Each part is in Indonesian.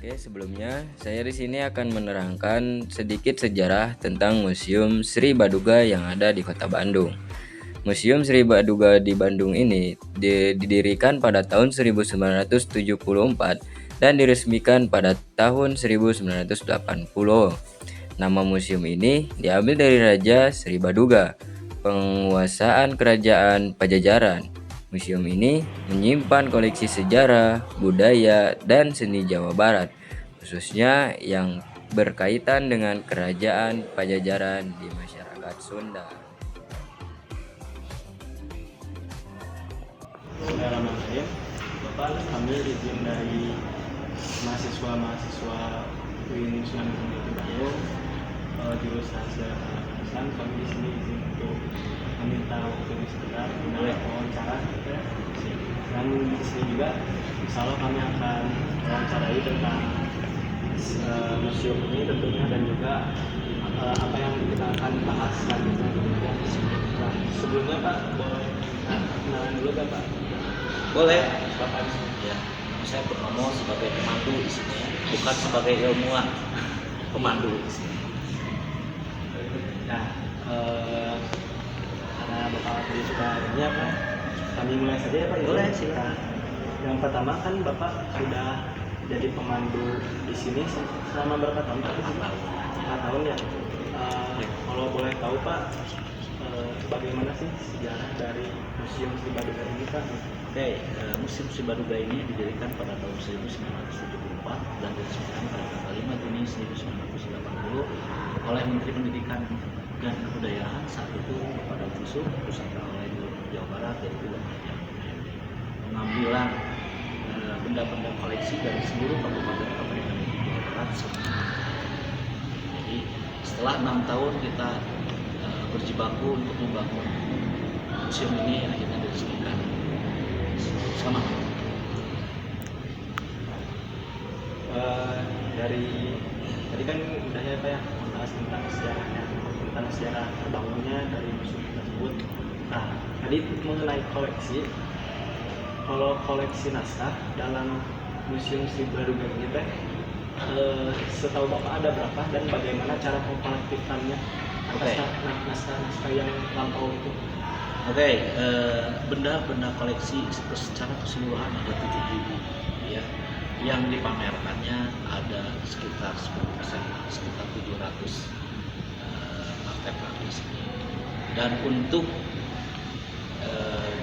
Oke, sebelumnya saya di sini akan menerangkan sedikit sejarah tentang Museum Sri Baduga yang ada di Kota Bandung. Museum Sri Baduga di Bandung ini didirikan pada tahun 1974 dan diresmikan pada tahun 1980. Nama museum ini diambil dari Raja Sri Baduga, penguasaan kerajaan Pajajaran. Museum ini menyimpan koleksi sejarah, budaya, dan seni Jawa Barat, khususnya yang berkaitan dengan kerajaan Pajajaran di masyarakat Sunda. Pengalaman saya, Bapak ambil izin dari mahasiswa UIN Sunan Gunung Bandung, jurusan sejarah pendidikan. Kami di sini izin untuk meminta waktu sebentar boleh wawancara. Dan di sini juga, insya Allah kami akan wawancarai tentang museum ini tentunya, dan juga apa yang kita akan bahas selanjutnya. Nah, sebelumnya Pak, boleh kenalan dulu kan Pak? Boleh. Bapak di sini. Ya, saya Purnomo sebagai pemandu di sini, bukan sebagai ilmuwan, pemandu di sini. Nah, karena Bapak tadi sudah ini apa, kami mulai saja ya Pak. Boleh, Nah, silakan. yang pertama kan Bapak sudah jadi pemandu di sini selama berapa tahun Pak? 4 tahun ya. Kalau boleh tahu Pak, bagaimana sih sejarah dari Museum Sri Baduga ini Pak? Oke, Museum Sri Baduga ini didirikan pada tahun 1974 dan diresmikan pada tanggal 5 Juni 1980 oleh Menteri Pendidikan dan Kebudayaan saat itu pada Yusuf bersama oleh Gubernur Jawa Barat, yaitu pengambilan benda-benda koleksi dari seluruh kabupaten kota di Jawa Barat. Jadi setelah 6 tahun kita berjibaku untuk membangun museum ini, akhirnya diresmikan. Selamat. Dari tadi kan udah ya Pak ya membahas tentang sejarahnya, tentang sejarah terbangunnya dari museum tersebut. Nah, tadi mengenai koleksi, kalau koleksi naskah dalam Museum Sri Baduga ini Teh, setahu Bapak ada berapa dan bagaimana cara mengkolektifkannya atas naskah-naskah yang lampau itu? Oke, benda-benda koleksi secara keseluruhan ada 7.000 ya. Yang dipamerkannya ada sekitar 10%, sekitar 700 artefak di sini. Dan untuk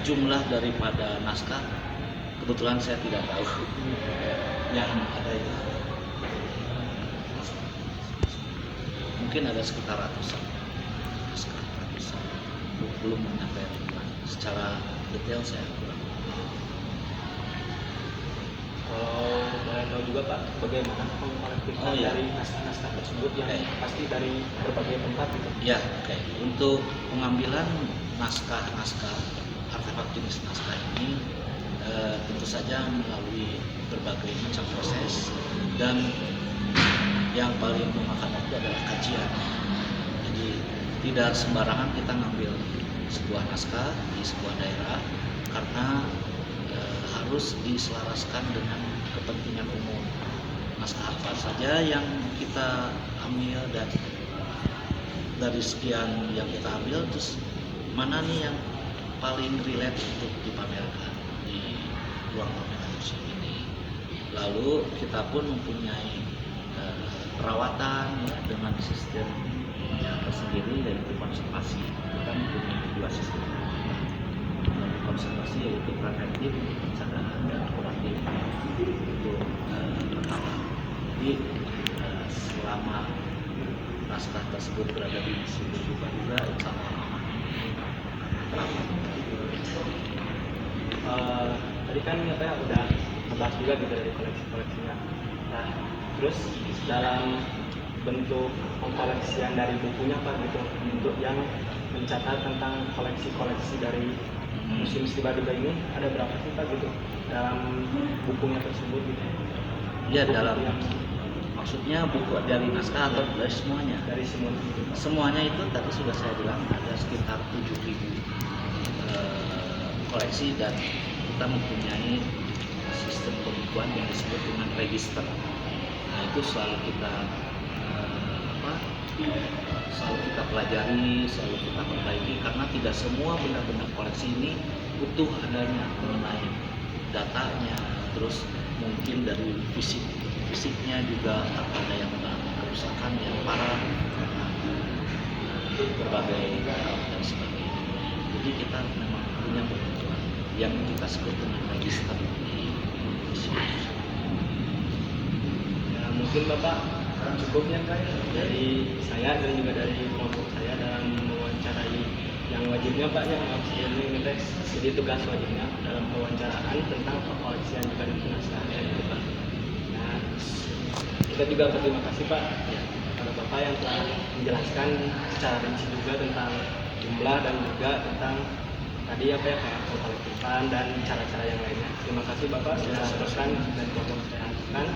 jumlah daripada naskah, kebetulan saya tidak tahu yang ada itu. Mungkin ada sekitar ratusan, belum mencapai secara detail saya kurang. Kalau boleh tahu juga Pak, bagaimana mengkolektifkan dari naskah-naskah tersebut yang pasti dari berbagai tempat gitu? Ya, oke. Untuk pengambilan naskah-naskah artefak jenis naskah ini tentu saja melalui berbagai macam proses, dan yang paling memakan waktu adalah kajian. Jadi tidak sembarangan kita ngambil sebuah naskah di sebuah daerah, karena harus diselaraskan dengan kepentingan umum. Naskah apa saja yang kita ambil, dan dari sekian yang kita ambil, terus mana nih yang paling relate untuk dipamerkan di ruang pameran museum ini. Lalu kita pun mempunyai perawatan ya, dengan sistem yang tersendiri, yaitu konservasi. Kita mempunyai 2 sistem. Konservasi yaitu preventif untuk pencegahan, dan kuratif untuk pertama. Jadi selama naskah tersebut berada di Museum Sri Baduga, insya Allah aman. Tadi kan katanya udah ngebahas juga gitu dari koleksi-koleksinya. Nah, terus dalam bentuk pengkoleksian dari bukunya Pak gitu, untuk yang mencatat tentang koleksi-koleksi dari Museum Sri Baduga ini ada berapa sih Pak gitu dalam bukunya tersebut gitu? Ya, dalam maksudnya buku dari naskah atau dari semuanya? Dari semua gitu. Semuanya itu tadi sudah saya bilang ada sekitar 7.000 koleksi, dan kita mempunyai sistem pembukuan yang disebut dengan register. itu selalu kita selalu kita pelajari, selalu kita perbaiki, karena tidak semua benda-benda koleksi ini utuh adanya mengenai datanya, terus mungkin dari fisiknya juga ada yang mengalami kerusakan yang parah karena berbagai hal dan sebagainya. Jadi kita memang punya kebutuhan yang kita sebut dengan register di Indonesia. Ya, mungkin Bapak cukupnya kan dari saya dan juga dari kelompok saya dalam mewawancarai yang wajibnya Pak yang ini ngetes, jadi tugas wajibnya dalam pewawancaraan tentang kekoleksian juga dan penasaran itu Pak. Nah, kita juga berterima kasih Pak kepada Bapak yang telah menjelaskan secara rinci juga tentang jumlah dan juga tentang tadi apa ya kayak kolektifan dan cara-cara yang lainnya. Terima kasih Bapak sudah teruskan dan kelompok saya lakukan.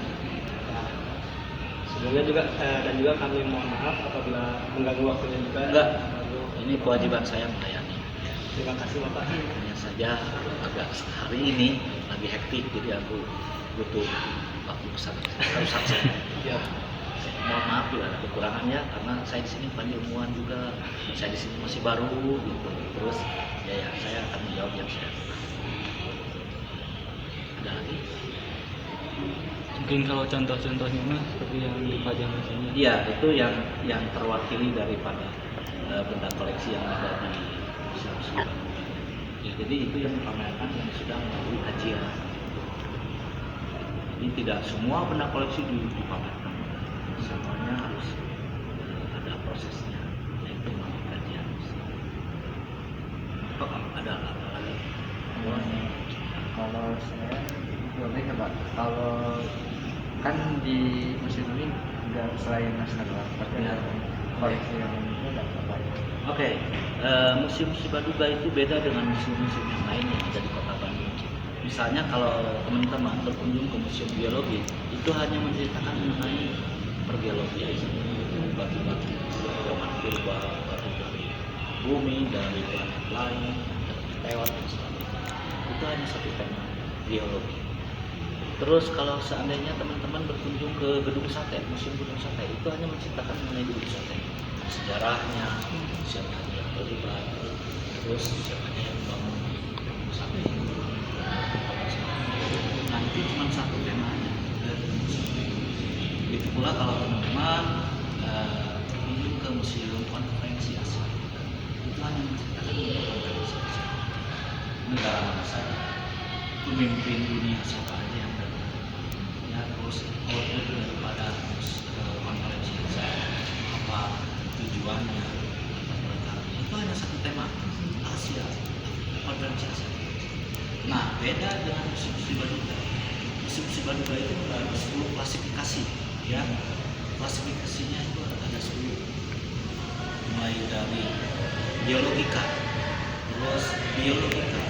Sebelumnya juga dan juga kami mohon maaf apabila mengganggu waktunya juga. Enggak, ini kewajiban saya melayani. Terima kasih Bapak. Hanya saja agak hari ini lagi hektik, jadi aku butuh waktu besar. Ya. Mohon maaf bila ada kekurangannya, karena saya di sini bukan ilmuwan juga, saya di sini masih baru gitu. Terus ya saya akan menjawab yang saya pernah. Ada lagi? Mungkin kalau contoh-contohnya mah seperti yang dipajang di sini. Iya, itu yang terwakili daripada benda koleksi yang ada di Museum Sri Baduga. Ya, jadi itu yang dipamerkan yang sudah melalui kajian. Jadi tidak semua benda koleksi dipamerkan. Semuanya harus ada prosesnya, yaitu melalui kajian. Oh, ada apa lagi? Kalau saya boleh ya Pak, kalau kan di museum ini nggak selain naskah doang, tapi ada koleksi yang itu ada apa ya? Oke, Museum Sri Baduga itu beda dengan museum-museum yang lain yang ada di Kota Bandung. Misalnya kalau teman-teman berkunjung ke Museum Biologi, itu hanya menceritakan mengenai pergeologian, batu-batu zaman purba, batu dari bumi, dari planet lain, dari meteor dan sebagainya. Itu hanya satu tema, geologi. Terus kalau seandainya teman-teman berkunjung ke Gedung Sate, Museum Gedung Sate, itu hanya menceritakan mengenai Gedung Sate, sejarahnya, siapa yang terlibat, terus siapa yang membangun Gedung Sate. Nah itu cuma satu temanya. Begitu pula kalau teman-teman berkunjung ke Museum Konferensi Asia, itu hanya menceritakan mengenai konferensi Asia. Negara mana saja, pemimpin dunia siapa aja yang datang, ya terus output daripada konferensi Asia, apa tujuannya, apa programnya, itu hanya satu tema, Asia, konferensi Asia. Nah beda dengan Museum Sri Baduga. Museum Sri Baduga itu ada 10 klasifikasi, ya klasifikasinya itu ada 10, mulai dari geologika, terus biologika,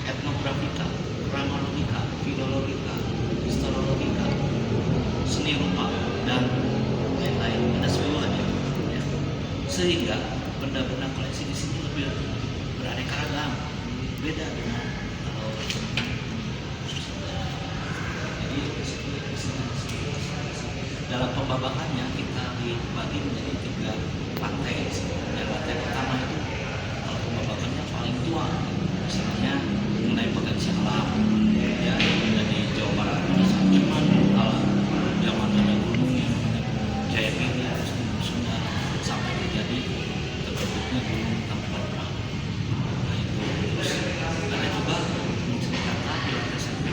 etnografika, kronologika, filologika, historiologika, seni rupa, dan lain-lain. Ada 10 aja. Ya. Sehingga benda-benda koleksi di sini lebih beraneka ragam, beda dengan kalau jadi dalam pembabakannya kita dibagi menjadi 3 lantai. Yang lantai pertama itu kalau pembabakannya paling tua, misalnya mengenai potensi alam, ya dari Jawa Barat pada saat cuman kalau zaman ada gunung yang namanya Jayapura, Sunda, sampai terjadi terbentuknya gunung Tangkuban Perahu. Nah itu terus ada juga menceritakan di lantai satu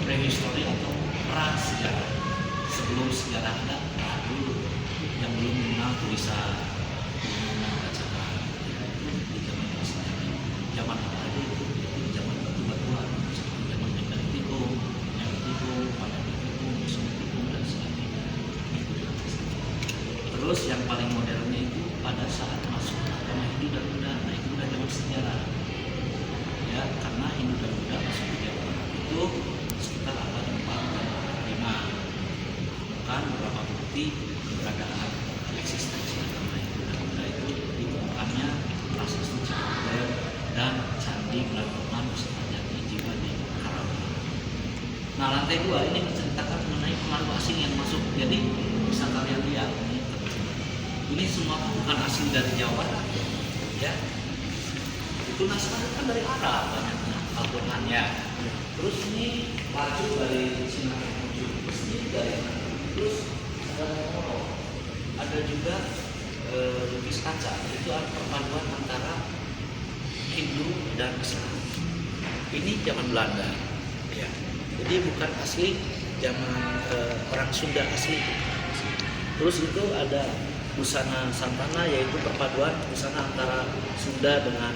prehistori atau prasejarah, sebelum sejarah ada, dulu yang belum mengenal tulisan, belum mengenal bacaan, di zaman prasejarah. Zaman apa aja itu zaman batu-batuan, seperti zaman Neolitikum, Paleolitikum, Mesolitikum dan sebagainya. Terus yang paling modernnya itu pada saat masuk agama Hindu dan Buddha, nah itu udah zaman sejarah. Ya, karena Hindu dan Buddha masuk ke Jawa Barat itu sekitar abad 4 dan 5. Bukan beberapa bukti keberadaan eksistensi agama Hindu dan Buddha itu ditemukannya prasasti Cibubur dan Candi Blandoman beserta jati jiwa di Karawang. Nah lantai 2 ini menceritakan mengenai pengaruh asing yang masuk. Jadi bisa kalian lihat ini semua bukan asing dari Jawa Barat, ya. Itu naskah kan dari Arab banyaknya Al-Qur'annya. Terus ini baju dari Cina, ini dari terus ada juga lukis kaca. Itu ada perpaduan antara Hindu dan Islam. Ini zaman Belanda, ya. Jadi bukan asli zaman orang Sunda asli. Terus itu ada busana Santana, yaitu perpaduan busana antara Sunda dengan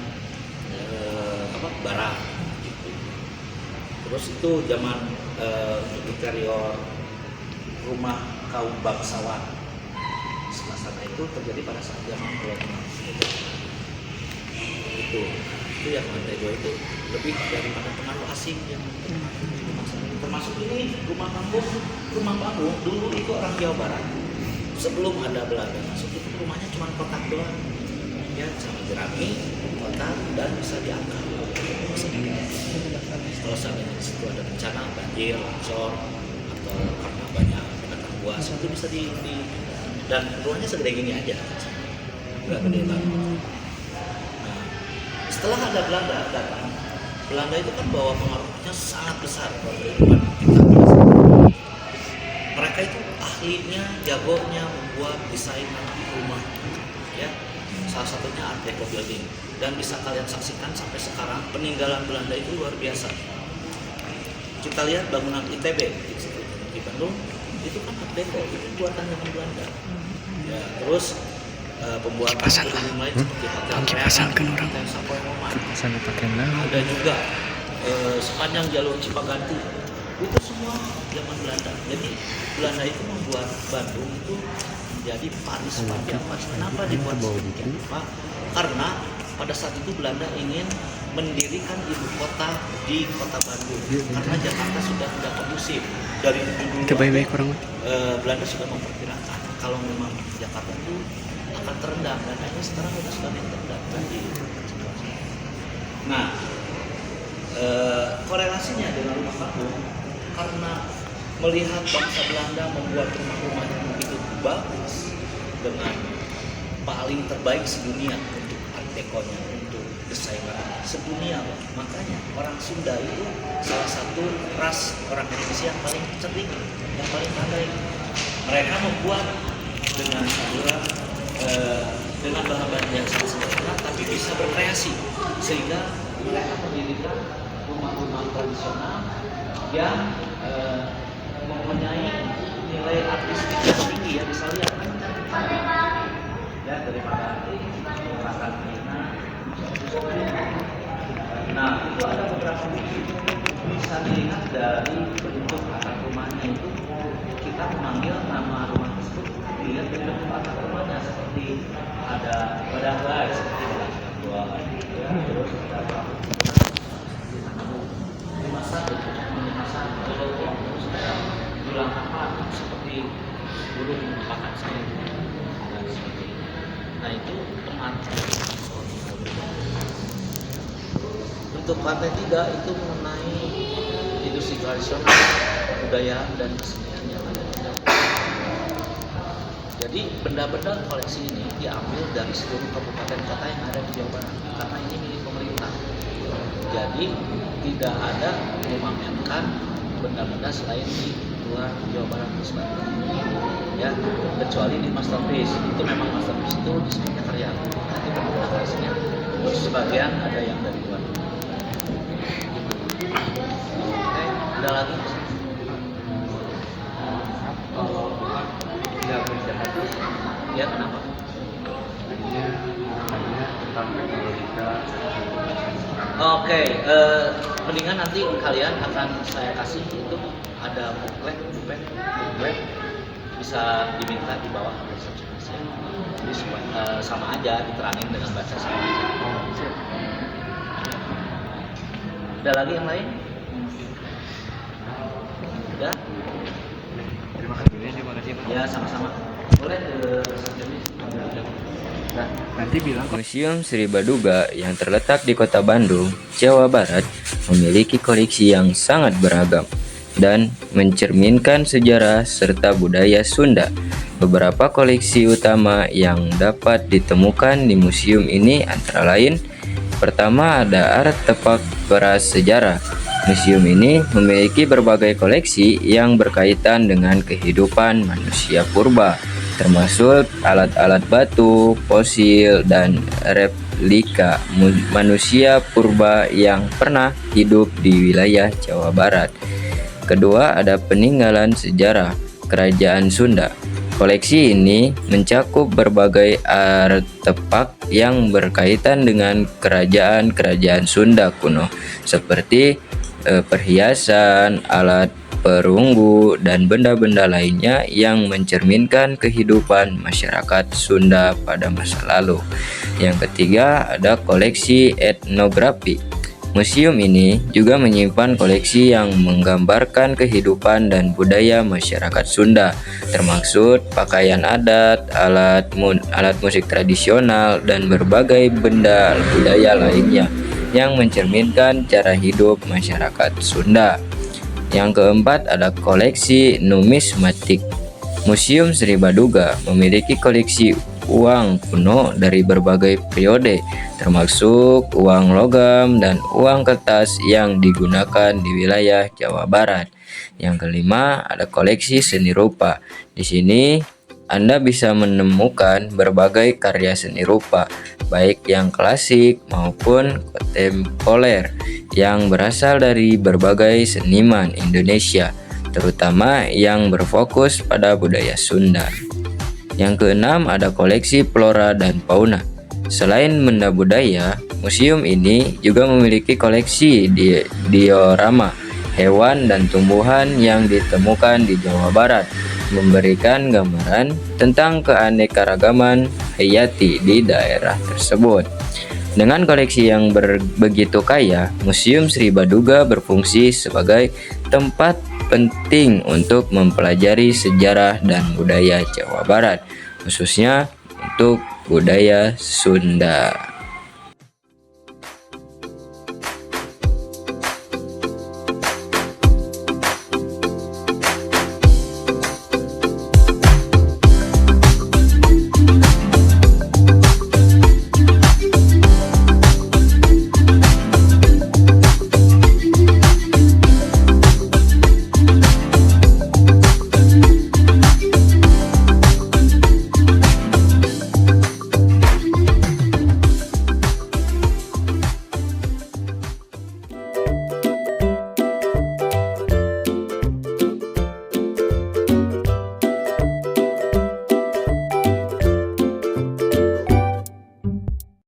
Barat. Gitu. Terus itu zaman interior rumah kaum bangsawan. Suasana itu terjadi pada saat zaman kolonial. Itu yang lantai 2 itu lebih daripada pengaruh asing yang termasuk ini rumah panggung dulu itu orang Jawa Barat sebelum ada Belanda masuk itu rumahnya cuma kotak doang, ya, sama jerami kotak dan bisa diangkat. Kalau seandainya di situ ada bencana banjir, longsor atau karena banyak binatang buas itu bisa dan rumahnya segede gini aja, nggak gede banget. Setelah ada Belanda datang, Belanda itu kan bawa pengaruhnya sangat besar pada kehidupan kita. Mereka itu ahlinya, jagonya membuat desain rumah, ya. Salah satunya Art Deco building. Dan bisa kalian saksikan sampai sekarang peninggalan Belanda itu luar biasa. Kita lihat bangunan ITB di Bandung, itu kan Art Deco, itu buatan zaman Belanda. Ya, terus pembuatan gedung lain seperti Hotel Savoy Roman. Ada juga sepanjang jalur Cipaganti itu semua zaman Belanda. Jadi Belanda itu membuat Bandung itu menjadi Paris panjang. Kenapa dibuat sedemikian rupa? Karena pada saat itu Belanda ingin mendirikan ibu kota di kota Bandung. Karena Jakarta sudah tidak kondusif. Dari dulu Belanda sudah memperkirakan kalau memang Jakarta itu akan terendam, dan akhirnya sekarang sudah terendam lagi. Nah, korelasinya dengan rumah panggung karena melihat bangsa Belanda membuat rumah-rumah yang begitu bagus dengan paling terbaik sedunia untuk Art Deco-nya, untuk desainer sedunia, makanya orang Sunda itu salah satu ras orang Indonesia yang paling cerdik, yang paling pandai. Mereka membuat dengan dengan bahan-bahan yang sangat sederhana tapi bisa berkreasi, sehingga mereka mendirikan rumah-rumah tradisional yang mempunyai nilai artistik yang tinggi, ya. Bisa lihat kan ya, daripada makan nah itu ada beberapa bukti bisa dilihat dari bentuk atap rumahnya. Itu kita memanggil nama rumah tersebut dilihat dari bentuk atap rumahnya, seperti ada badan seperti dua, ya, terus ada limasan terus ada tulang apa seperti burung makan sayur dan sebagainya. Nah itu pengantar. Untuk lantai 3 itu mengenai industri tradisional, budaya dan kesenian yang ada di dalam. Jadi benda-benda koleksi ini diambil dari seluruh kabupaten kota yang ada di Jawa Barat karena ini milik pemerintah. Jadi tidak ada memamerkan benda-benda selain di luar Jawa Barat ya, kecuali di masterpiece. Itu memang masterpiece itu disebutnya karya, nanti benda-benda koleksinya. Terus sebagian ada yang dari luar. Oke, ada lagi? Kalau bukan tidak berjahat, Ya, kenapa? hanya tentang teknologika. Oke, mendingan nanti kalian akan saya kasih itu ada booklet bisa diminta di bawah resepsionisnya. Jadi sama aja diterangin dengan bahasa sama aja. Ada lagi yang lain? Udah? Terima kasih Pak. Ya, sama-sama. Boleh ke resepsionis. Nah, nanti bilang Museum Sri Baduga yang terletak di Kota Bandung, Jawa Barat, memiliki koleksi yang sangat beragam. dan mencerminkan sejarah serta budaya Sunda. Beberapa koleksi utama yang dapat ditemukan di museum ini antara lain: pertama, ada artefak prasejarah. Museum ini memiliki berbagai koleksi yang berkaitan dengan kehidupan manusia purba, termasuk alat-alat batu, fosil, dan replika manusia purba yang pernah hidup di wilayah Jawa Barat. Kedua, ada peninggalan sejarah Kerajaan Sunda. Koleksi ini mencakup berbagai artefak yang berkaitan dengan kerajaan-kerajaan Sunda kuno, seperti perhiasan, alat perunggu, dan benda-benda lainnya yang mencerminkan kehidupan masyarakat Sunda pada masa lalu. Yang ketiga, ada koleksi etnografi. Museum ini juga menyimpan koleksi yang menggambarkan kehidupan dan budaya masyarakat Sunda, termasuk pakaian adat, alat musik tradisional, dan berbagai benda budaya lainnya yang mencerminkan cara hidup masyarakat Sunda. Yang keempat, ada koleksi numismatik. Museum Sri Baduga memiliki koleksi uang kuno dari berbagai periode, termasuk uang logam dan uang kertas yang digunakan di wilayah Jawa Barat. Yang kelima, ada koleksi seni rupa. Di sini Anda bisa menemukan berbagai karya seni rupa, baik yang klasik maupun kontemporer, yang berasal dari berbagai seniman Indonesia, terutama yang berfokus pada budaya Sunda. Yang keenam, ada koleksi flora dan fauna. Selain benda budaya, museum ini juga memiliki koleksi diorama hewan dan tumbuhan yang ditemukan di Jawa Barat, memberikan gambaran tentang keanekaragaman hayati di daerah tersebut. Dengan koleksi yang begitu kaya, Museum Sri Baduga berfungsi sebagai tempat penting untuk mempelajari sejarah dan budaya Jawa Barat, khususnya untuk budaya Sunda.